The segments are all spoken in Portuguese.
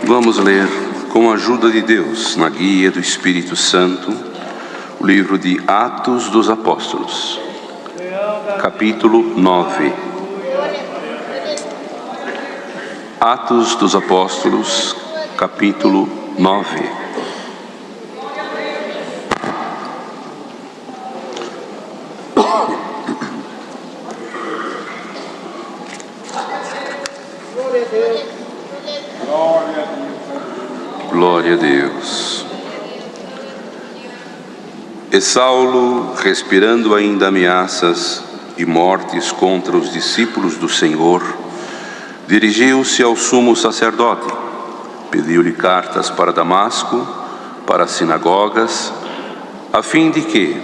Vamos ler, com a ajuda de Deus, na guia do Espírito Santo, o livro de Atos dos Apóstolos, capítulo 9. Atos dos Apóstolos, capítulo 9. Glória a Deus. E Saulo, respirando ainda ameaças e mortes contra os discípulos do Senhor, dirigiu-se ao sumo sacerdote, pediu-lhe cartas para Damasco, para as sinagogas, a fim de que,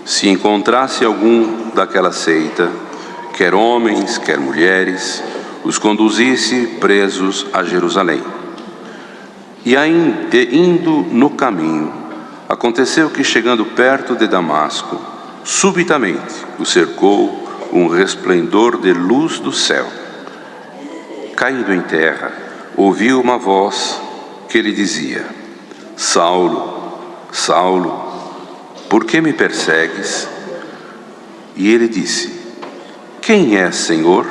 se encontrasse algum daquela seita, quer homens, quer mulheres, os conduzisse presos a Jerusalém. E indo no caminho, aconteceu que, chegando perto de Damasco, subitamente o cercou um resplendor de luz do céu. Caído em terra, ouviu uma voz que lhe dizia: Saulo, Saulo, por que me persegues? E ele disse: Quem és, Senhor?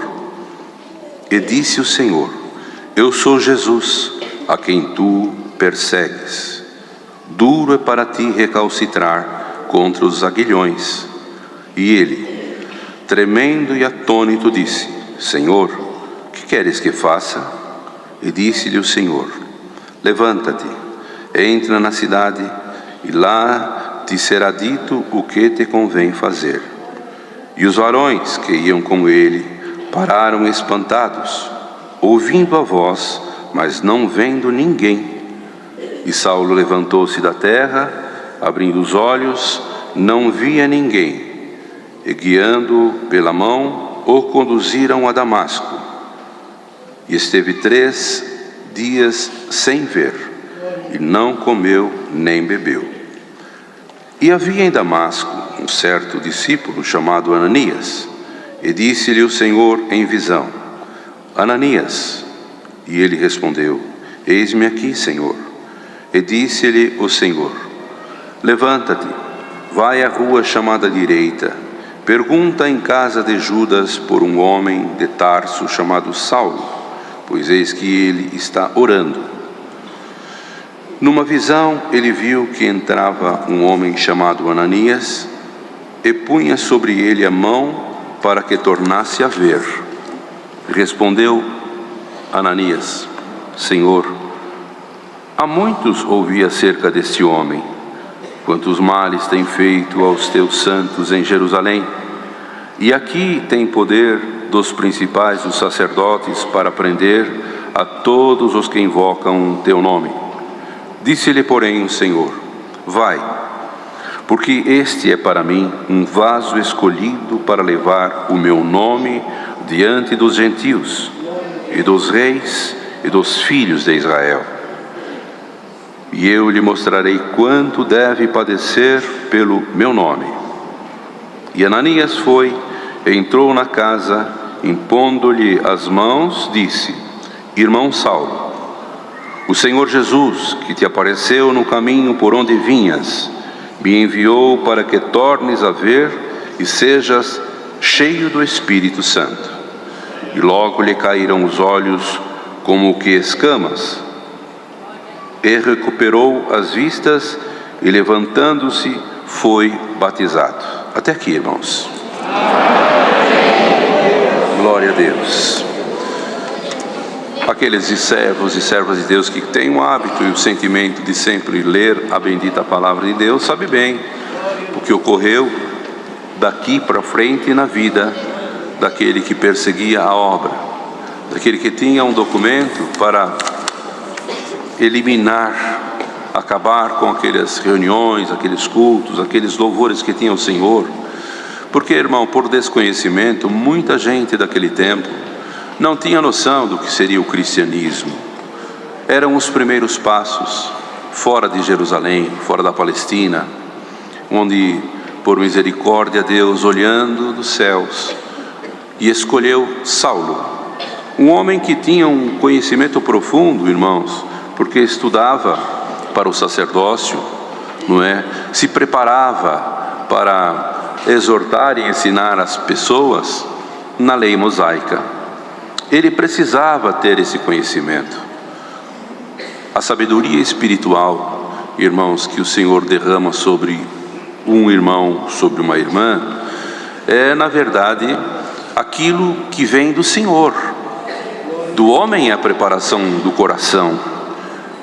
E disse o Senhor: Eu sou Jesus, a quem tu persegues. Duro é para ti recalcitrar contra os aguilhões. E ele, tremendo e atônito, disse: Senhor, que queres que faça? E disse-lhe o Senhor: Levanta-te, entra na cidade, e lá te será dito o que te convém fazer. E os varões que iam com ele pararam espantados, ouvindo a voz, mas não vendo ninguém. E Saulo levantou-se da terra, abrindo os olhos, não via ninguém, e guiando-o pela mão, o conduziram a Damasco. E esteve 3 dias sem ver, e não comeu nem bebeu. E havia em Damasco um certo discípulo chamado Ananias, e disse-lhe o Senhor em visão: Ananias. E ele respondeu: Eis-me aqui, Senhor. E disse-lhe o Senhor: Levanta-te, vai à rua chamada Direita, pergunta em casa de Judas por um homem de Tarso chamado Saulo, pois eis que ele está orando. Numa visão ele viu que entrava um homem chamado Ananias e punha sobre ele a mão para que tornasse a ver. Respondeu Ananias: Senhor, há muitos ouvi acerca deste homem, quantos males tem feito aos teus santos em Jerusalém, e aqui tem poder dos principais dos sacerdotes para prender a todos os que invocam teu nome. Disse-lhe, porém, o Senhor: Vai, porque este é para mim um vaso escolhido para levar o meu nome diante dos gentios, e dos reis, e dos filhos de Israel. E eu lhe mostrarei quanto deve padecer pelo meu nome. E Ananias foi, entrou na casa, impondo-lhe as mãos, disse: Irmão Saulo, o Senhor Jesus, que te apareceu no caminho por onde vinhas, me enviou para que tornes a ver e sejas cheio do Espírito Santo. E logo lhe caíram os olhos como que escamas, e recuperou as vistas, e levantando-se, foi batizado. Até aqui, irmãos. Glória a Deus. Aqueles servos e servas de Deus que têm o hábito e o sentimento de sempre ler a bendita palavra de Deus, sabe bem o que ocorreu daqui para frente na vida daquele que perseguia a obra, daquele que tinha um documento para eliminar, acabar com aquelas reuniões, aqueles cultos, aqueles louvores que tinha o Senhor. Porque, irmão, por desconhecimento, muita gente daquele tempo não tinha noção do que seria o cristianismo. Eram os primeiros passos fora de Jerusalém, fora da Palestina, onde, por misericórdia, Deus, olhando dos céus, e escolheu Saulo, um homem que tinha um conhecimento profundo, irmãos, porque estudava para o sacerdócio, não é? Se preparava para exortar e ensinar as pessoas na lei mosaica. Ele precisava ter esse conhecimento. A sabedoria espiritual, irmãos, que o Senhor derrama sobre um irmão, sobre uma irmã, é, na verdade, aquilo que vem do Senhor. Do homem é a preparação do coração,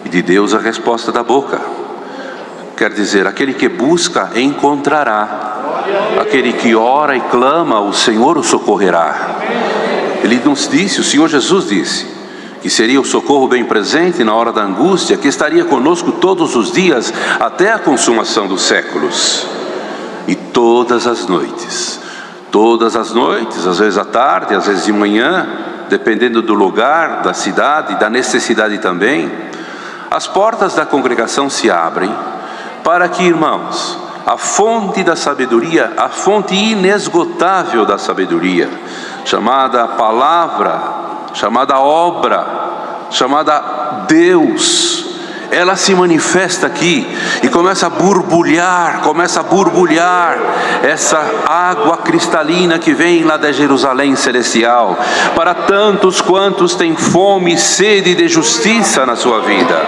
e de Deus a resposta da boca. Quer dizer, aquele que busca, encontrará. Aquele que ora e clama, o Senhor o socorrerá. Ele nos disse, o Senhor Jesus disse, que seria o socorro bem presente na hora da angústia, que estaria conosco todos os dias, até a consumação dos séculos. E todas as noites, às vezes à tarde, às vezes de manhã, dependendo do lugar, da cidade, da necessidade também, as portas da congregação se abrem para que, irmãos, a fonte da sabedoria, a fonte inesgotável da sabedoria, chamada palavra, chamada obra, chamada Deus, ela se manifesta aqui e começa a borbulhar essa água cristalina que vem lá da Jerusalém celestial, para tantos quantos têm fome e sede de justiça na sua vida,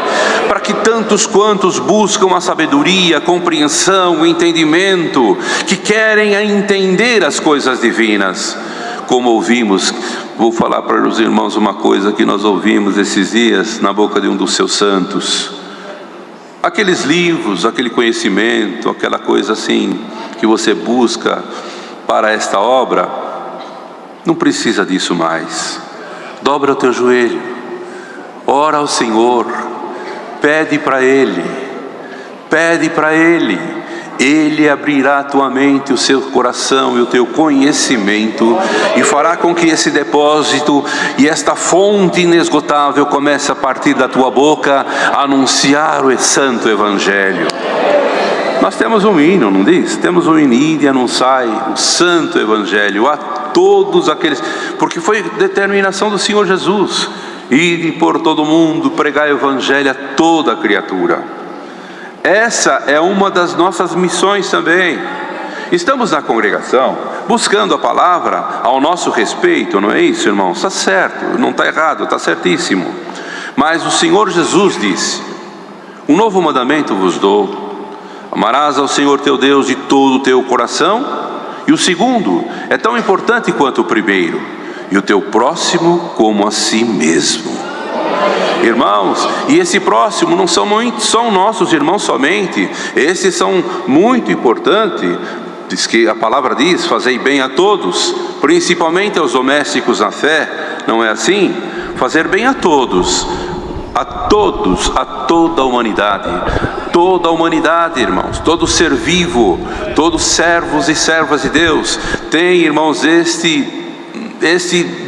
para que tantos quantos buscam a sabedoria, a compreensão, o entendimento, que querem entender as coisas divinas. Como ouvimos, vou falar para os irmãos uma coisa que nós ouvimos esses dias na boca de um dos seus santos. Aqueles livros, aquele conhecimento, aquela coisa assim que você busca para esta obra, não precisa disso mais. Dobra o teu joelho, ora ao Senhor, pede para Ele, Ele abrirá a tua mente, o seu coração e o teu conhecimento, e fará com que esse depósito e esta fonte inesgotável comece a partir da tua boca a anunciar o santo evangelho. Nós temos um hino, não diz? Temos um hino, e anunciai o santo evangelho a todos aqueles, porque foi determinação do Senhor Jesus, ide por todo mundo, pregai o evangelho a toda criatura. Essa é uma das nossas missões também. Estamos na congregação buscando a palavra ao nosso respeito, não é isso, irmão? Está certo, não está errado, está certíssimo. Mas o Senhor Jesus disse: um novo mandamento vos dou, amarás ao Senhor teu Deus de todo o teu coração. E o segundo é tão importante quanto o primeiro: e o teu próximo como a si mesmo. Irmãos, e esse próximo não são nossos irmãos somente, esses são muito importantes. Diz que a palavra diz: fazei bem a todos, principalmente aos domésticos na fé, não é assim? Fazer bem a todos, a toda a humanidade, irmãos, todo ser vivo, todos servos e servas de Deus, tem, irmãos, este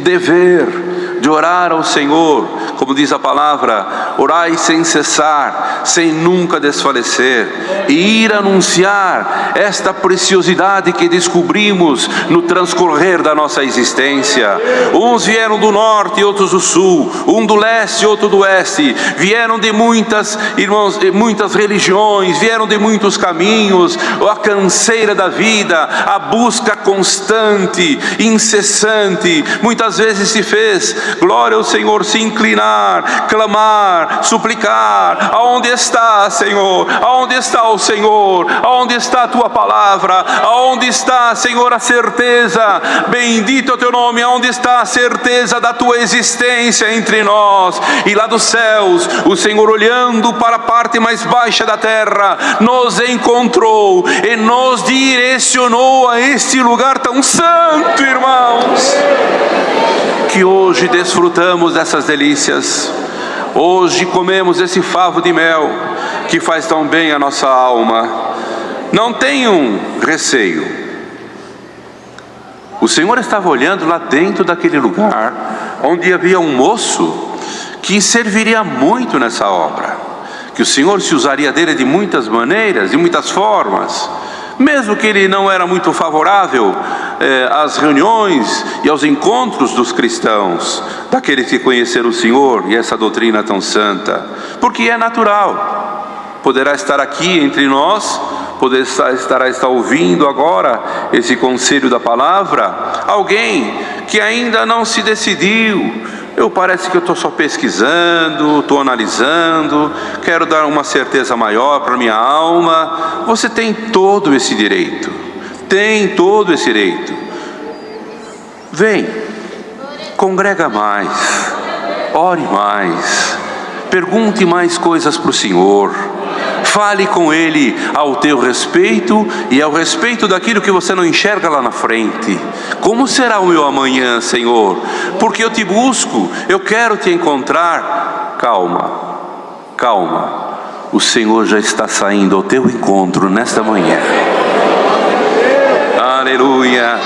dever de orar ao Senhor, como diz a palavra, orai sem cessar, sem nunca desfalecer, e ir anunciar esta preciosidade que descobrimos no transcorrer da nossa existência. Uns vieram do norte e outros do sul, um do leste e outro do oeste, vieram de muitas, irmãos, muitas religiões, vieram de muitos caminhos, a canseira da vida, a busca constante, incessante, muitas vezes se fez, glória ao Senhor, se inclinar, clamar, suplicar: aonde está, Senhor? Aonde está o Senhor? Aonde está a tua palavra? Aonde está, Senhor, a certeza? Bendito é o teu nome. Aonde está a certeza da tua existência entre nós? E lá dos céus, o Senhor, olhando para a parte mais baixa da terra, nos encontrou e nos direcionou a este lugar tão santo, irmãos, que hoje desfrutamos dessas delícias. Hoje comemos esse favo de mel que faz tão bem a nossa alma. Não tenham receio. O Senhor estava olhando lá dentro daquele lugar onde havia um moço que serviria muito nessa obra, que o Senhor se usaria dele de muitas maneiras, de muitas formas, Mesmo que ele não era muito favorável às reuniões e aos encontros dos cristãos, daqueles que conheceram o Senhor e essa doutrina tão santa, porque é natural. Poderá estar aqui entre nós, estará ouvindo agora esse conselho da palavra, alguém que ainda não se decidiu. Parece que eu estou só pesquisando, estou analisando, quero dar uma certeza maior para a minha alma. Você tem todo esse direito, Vem, congrega mais, ore mais, pergunte mais coisas para o Senhor. Fale com Ele ao teu respeito e ao respeito daquilo que você não enxerga lá na frente. Como será o meu amanhã, Senhor? Porque eu te busco, eu quero te encontrar. Calma. O Senhor já está saindo ao teu encontro nesta manhã. Aleluia.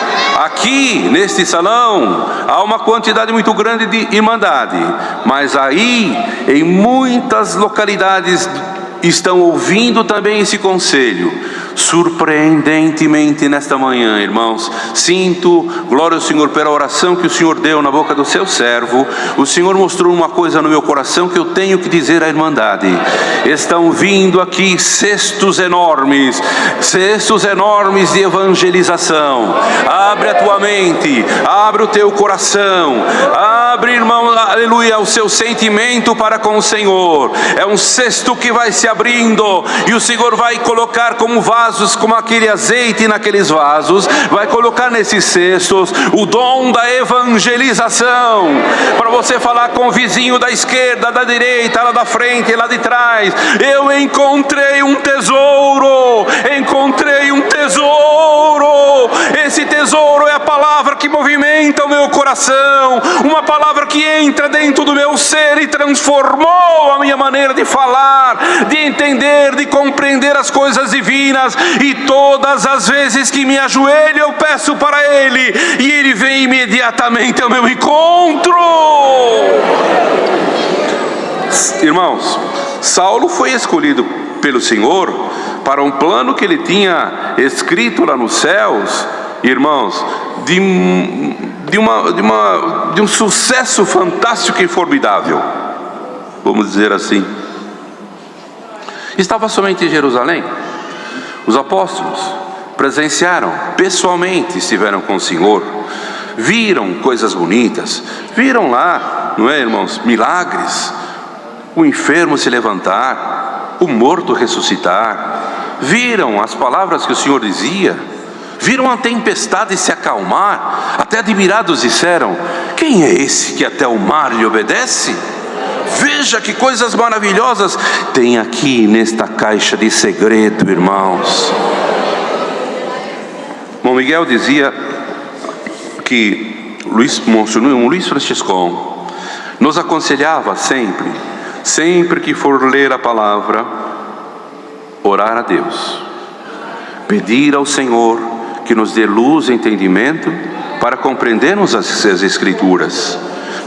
Aqui neste salão há uma quantidade muito grande de irmandade, mas aí em muitas localidades estão ouvindo também esse conselho. Surpreendentemente nesta manhã, irmãos, sinto, glória ao Senhor pela oração que o Senhor deu na boca do seu servo. O Senhor mostrou uma coisa no meu coração que eu tenho que dizer à irmandade. Estão vindo aqui cestos enormes de evangelização. Abre a tua mente, abre o teu coração, abre, irmão, aleluia, o seu sentimento para com o Senhor. É um cesto que vai se abrindo e o Senhor vai colocar como vasos, como aquele azeite naqueles vasos, vai colocar nesses cestos o dom da evangelização, para você falar com o vizinho da esquerda, da direita, lá da frente, lá de trás. Eu encontrei um tesouro, esse tesouro é a palavra que movimenta o meu coração, uma palavra que entra dentro do meu ser e transformou a minha maneira de falar, de entender, de compreender as coisas divinas. E todas as vezes que me ajoelho eu peço para Ele, e Ele vem imediatamente ao meu encontro. Irmãos, Saulo foi escolhido pelo Senhor para um plano que Ele tinha escrito lá nos céus, irmãos, de um sucesso fantástico e formidável, vamos dizer assim. Estava somente em Jerusalém. Os apóstolos presenciaram, pessoalmente estiveram com o Senhor, viram coisas bonitas, viram lá, não é, irmãos, milagres, o enfermo se levantar, o morto ressuscitar, viram as palavras que o Senhor dizia, viram a tempestade se acalmar, até admirados disseram: quem é esse que até o mar lhe obedece? Veja que coisas maravilhosas tem aqui nesta caixa de segredo, irmãos. Bom, Miguel dizia que Monsenhor Luiz Franciscon nos aconselhava sempre que for ler a palavra, orar a Deus, pedir ao Senhor que nos dê luz e entendimento para compreendermos as Escrituras.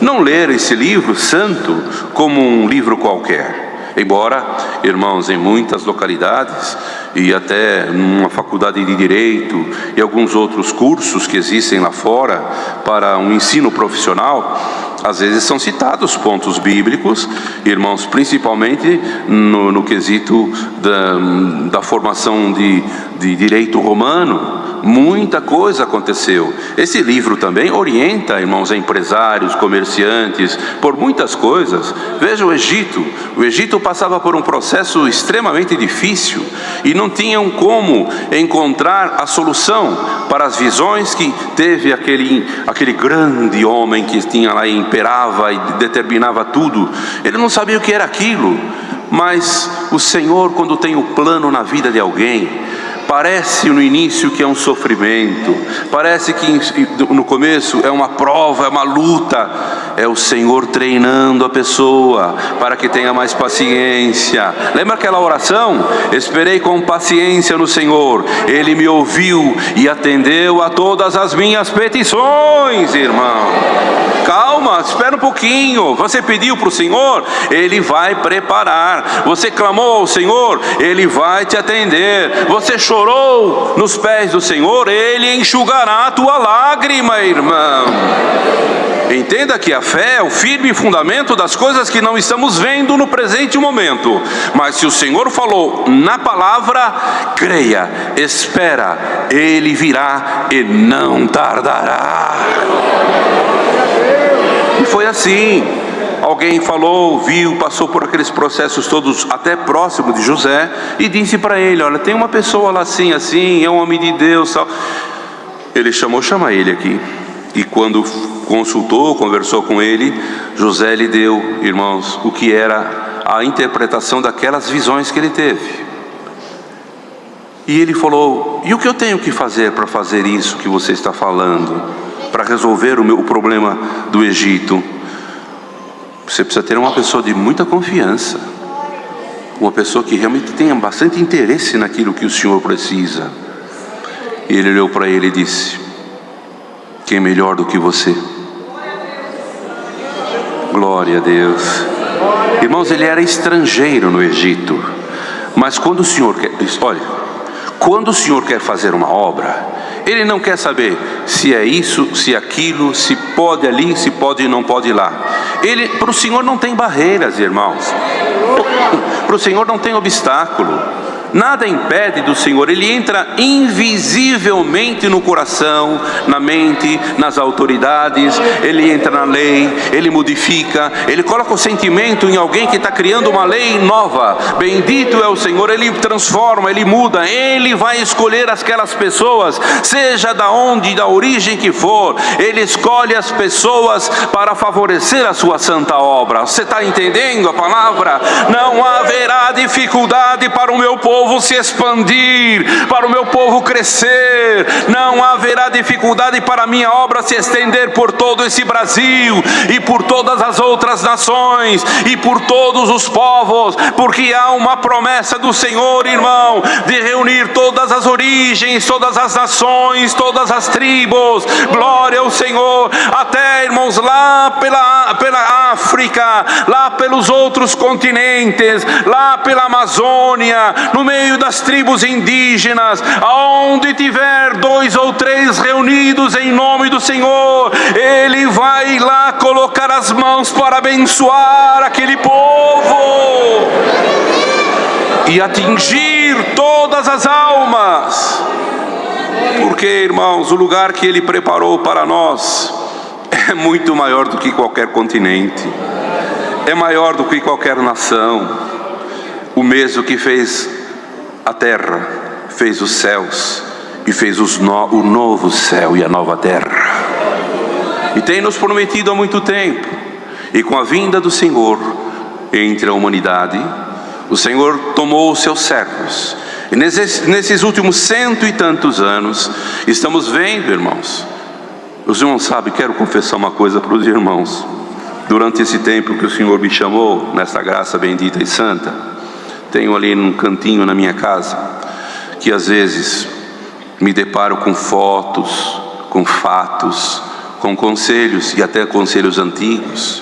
Não ler esse livro santo como um livro qualquer. Embora, irmãos, em muitas localidades e até numa faculdade de Direito e alguns outros cursos que existem lá fora para um ensino profissional, às vezes são citados pontos bíblicos, irmãos, principalmente no quesito da formação de direito romano. Muita coisa aconteceu. Esse livro também orienta, irmãos, a empresários, comerciantes, por muitas coisas. Veja o Egito passava por um processo extremamente difícil e não tinham como encontrar a solução para as visões que teve aquele grande homem que tinha lá e imperava e determinava tudo. Ele não sabia o que era aquilo, mas o Senhor, quando tem o plano na vida de alguém, parece no início que é um sofrimento, parece que no começo é uma prova, é uma luta. É o Senhor treinando a pessoa para que tenha mais paciência. Lembra aquela oração? Esperei com paciência no Senhor, Ele me ouviu e atendeu a todas as minhas petições, irmão. calma, espera um pouquinho. Você pediu para o Senhor, Ele vai preparar. Você clamou ao Senhor, Ele vai te atender. Você chorou nos pés do Senhor, Ele enxugará a tua lágrima, irmão. Entenda que a fé é o firme fundamento das coisas que não estamos vendo no presente momento. Mas se o Senhor falou na palavra, creia, espera, Ele virá e não tardará. E foi assim. Alguém falou, viu, passou por aqueles processos todos até próximo de José e disse para ele: olha, tem uma pessoa lá assim, assim, é um homem de Deus, tal. Ele chama ele aqui. E quando consultou, conversou com ele, José lhe deu, irmãos, o que era a interpretação daquelas visões que ele teve. E ele falou: e o que eu tenho que fazer para fazer isso que você está falando? Para resolver o problema do Egito? Você precisa ter uma pessoa de muita confiança, uma pessoa que realmente tenha bastante interesse naquilo que o Senhor precisa. E ele olhou para ele e disse: quem melhor do que você? Glória a Deus. Irmãos, ele era estrangeiro no Egito, mas quando o Senhor quer, olha, quando o Senhor quer fazer uma obra, Ele não quer saber se é isso, se é aquilo, se pode ali, se pode e não pode ir lá. Para o Senhor não tem barreiras, irmãos. Para o Senhor não tem obstáculo. Nada impede do Senhor. Ele entra invisivelmente no coração, na mente, nas autoridades. Ele entra na lei, Ele modifica, Ele coloca o sentimento em alguém que está criando uma lei nova. Bendito é o Senhor. Ele transforma, Ele muda. Ele vai escolher aquelas pessoas, seja da onde, da origem que for. Ele escolhe as pessoas para favorecer a sua santa obra. Você está entendendo a palavra? Não haverá dificuldade para o meu povo se expandir, para o meu povo crescer. Não haverá dificuldade para a minha obra se estender por todo esse Brasil e por todas as outras nações e por todos os povos, porque há uma promessa do Senhor, irmão, de reunir todas as origens, todas as nações, todas as tribos. Glória ao Senhor. Até, irmãos, lá pela África, lá pelos outros continentes, lá pela Amazônia, no meio das tribos indígenas, aonde tiver 2 ou 3 reunidos em nome do Senhor, Ele vai lá colocar as mãos para abençoar aquele povo e atingir todas as almas. Porque, irmãos, o lugar que Ele preparou para nós é muito maior do que qualquer continente, é maior do que qualquer nação. O mesmo que fez a terra, fez os céus e fez o novo céu e a nova terra. E tem nos prometido há muito tempo. E com a vinda do Senhor entre a humanidade, o Senhor tomou os seus servos. E nesses últimos 100 e tantos anos, estamos vendo, irmãos. Os irmãos sabem, quero confessar uma coisa para os irmãos. Durante esse tempo que o Senhor me chamou, nessa graça bendita e santa, tenho ali num cantinho na minha casa, que às vezes me deparo com fotos, com fatos, com conselhos e até conselhos antigos,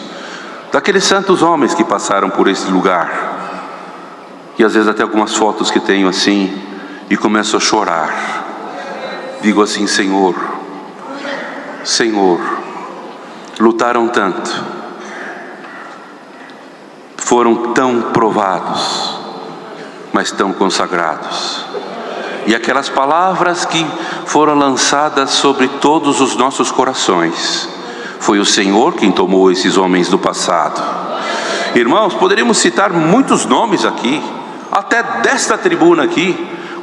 daqueles santos homens que passaram por esse lugar. E às vezes até algumas fotos que tenho assim, e começo a chorar. Digo assim: Senhor, lutaram tanto, foram tão provados, mas tão consagrados. E aquelas palavras que foram lançadas sobre todos os nossos corações, foi o Senhor quem tomou esses homens do passado. Irmãos, poderíamos citar muitos nomes aqui, até desta tribuna aqui,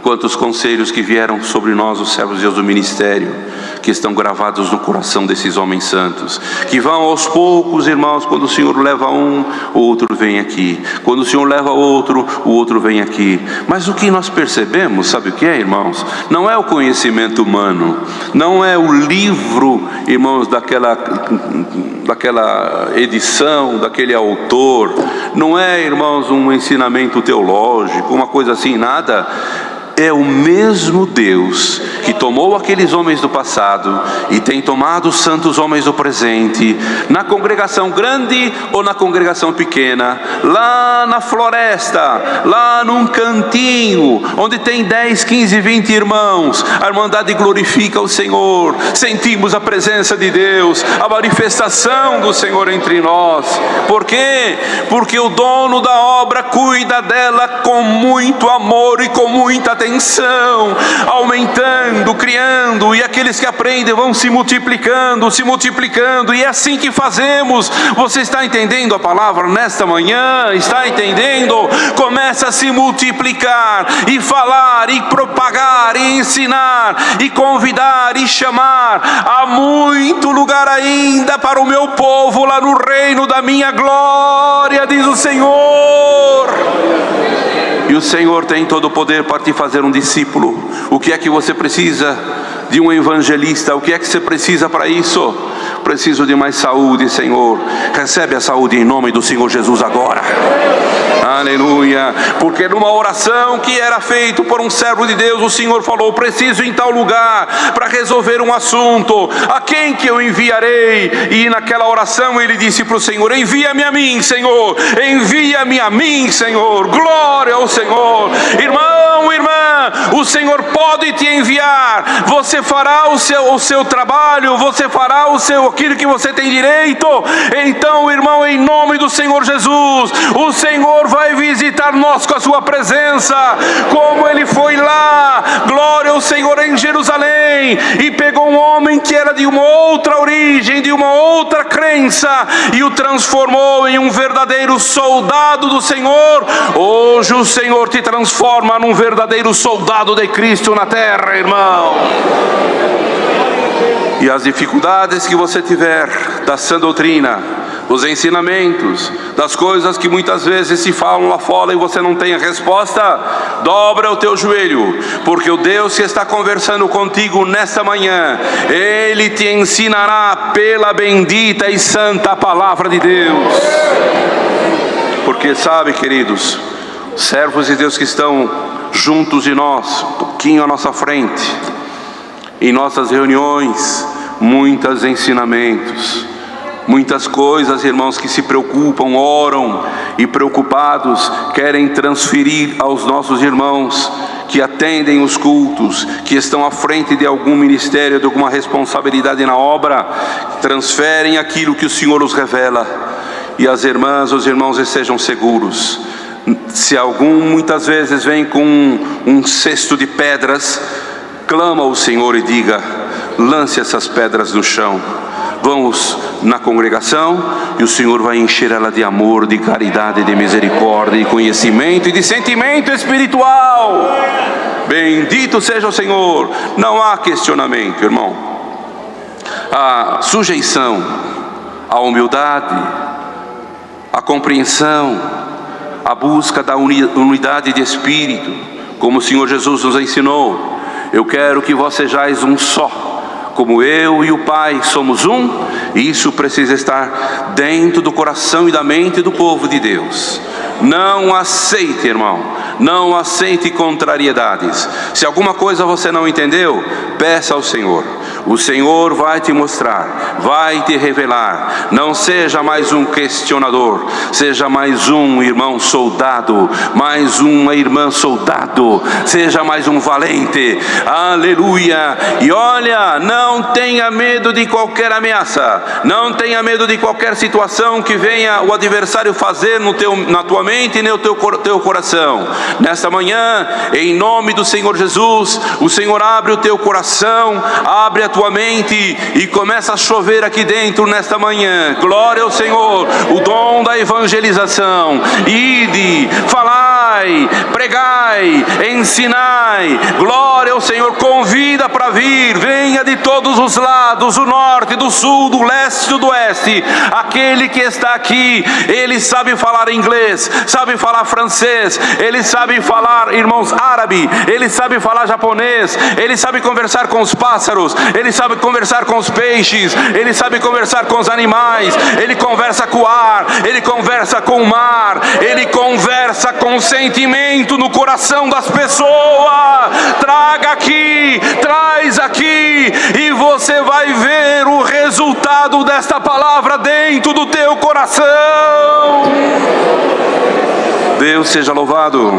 quantos conselhos que vieram sobre nós, os servos de Deus do ministério, que estão gravados no coração desses homens santos, que vão aos poucos, irmãos. Quando o Senhor leva um, o outro vem aqui. Quando o Senhor leva outro, o outro vem aqui. Mas o que nós percebemos, sabe o que é, irmãos? Não é o conhecimento humano, não é o livro, irmãos, daquela edição, daquele autor, não é, irmãos, um ensinamento teológico, uma coisa assim, nada. é o mesmo Deus que tomou aqueles homens do passado e tem tomado os santos homens do presente, na congregação grande ou na congregação pequena, lá na floresta, lá num cantinho, onde tem 10, 15, 20 irmãos, a Irmandade glorifica o Senhor, sentimos a presença de Deus, a manifestação do Senhor entre nós. Por quê? Porque o dono da obra cuida dela com muito amor e com muita atenção, aumentando, criando, e aqueles que aprendem vão se multiplicando, e é assim que fazemos. Você está entendendo a palavra nesta manhã? Está entendendo? Começa a se multiplicar, e falar, e propagar, e ensinar, e convidar, e chamar. Há muito lugar ainda para o meu povo lá no reino da minha glória, diz o Senhor. E o Senhor tem todo o poder para te fazer um discípulo. O que é que você precisa? De um evangelista. O que é que você precisa para isso? Preciso de mais saúde, Senhor. Recebe a saúde em nome do Senhor Jesus agora. Aleluia. Porque numa oração que era feita por um servo de Deus, o Senhor falou: preciso ir em tal lugar para resolver um assunto. A quem que eu enviarei? E naquela oração ele disse para o Senhor: envia-me a mim, Senhor. Envia-me a mim, Senhor. Glória ao Senhor. Irmão, irmã, o Senhor pode te enviar. Você fará o seu trabalho, você fará aquilo que você tem direito. Então, irmão, em nome do Senhor Jesus, o Senhor vai visitar nós com a sua presença, como ele foi lá, glória ao Senhor, em Jerusalém, e pegou um homem que era de uma outra origem, de uma outra crença, e o transformou em um verdadeiro soldado do Senhor. Hoje o Senhor te transforma num verdadeiro soldado de Cristo na terra, irmão. E as dificuldades que você tiver da sã doutrina, dos ensinamentos, das coisas que muitas vezes se falam lá fora e você não tem a resposta, dobra o teu joelho, porque o Deus que está conversando contigo nesta manhã, Ele te ensinará pela bendita e santa palavra de Deus. Porque sabe, queridos, servos de Deus que estão juntos de nós, um pouquinho à nossa frente, em nossas reuniões, muitos ensinamentos, muitas coisas, irmãos, que se preocupam, oram e preocupados, querem transferir aos nossos irmãos que atendem os cultos, que estão à frente de algum ministério, de alguma responsabilidade na obra, transferem aquilo que o Senhor os revela. E as irmãs, os irmãos estejam seguros. Se algum muitas vezes vem com um cesto de pedras, clama ao Senhor e diga: lance essas pedras no chão. Vamos na congregação e o Senhor vai encher ela de amor, de caridade, de misericórdia, de conhecimento e de sentimento espiritual. Bendito seja o Senhor. Não há questionamento, irmão. A sujeição, a humildade, a compreensão, a busca da unidade de espírito, como o Senhor Jesus nos ensinou. Eu quero que vós sejais um só, como eu e o Pai somos um. E isso precisa estar dentro do coração e da mente do povo de Deus. Não aceite, irmão, não aceite contrariedades. Se alguma coisa você não entendeu, peça ao Senhor. O Senhor vai te mostrar, vai te revelar. Não seja mais um questionador, seja mais um irmão soldado, mais uma irmã soldado, seja mais um valente. Aleluia. E olha, não tenha medo de qualquer ameaça, não tenha medo de qualquer situação que venha o adversário fazer na tua mente e no teu coração. Nesta manhã, em nome do Senhor Jesus, o Senhor abre o teu coração, abre a tua mente e começa a chover aqui dentro nesta manhã. Glória ao Senhor. O dom da evangelização. Ide, falai, pregai, ensinai. Glória ao Senhor. Convida para vir. Venha de todos os lados, do norte, do sul, do leste, do oeste. Aquele que está aqui, ele sabe falar inglês, sabe falar francês, ele sabe falar, irmãos, árabe, ele sabe falar japonês, ele sabe conversar com os pássaros, ele sabe conversar com os peixes, ele sabe conversar com os animais, ele conversa com o ar, ele conversa com o mar, ele conversa com 100 sentimento no coração das pessoas. Traga aqui, traz aqui, e você vai ver o resultado desta palavra dentro do teu coração. Deus seja louvado.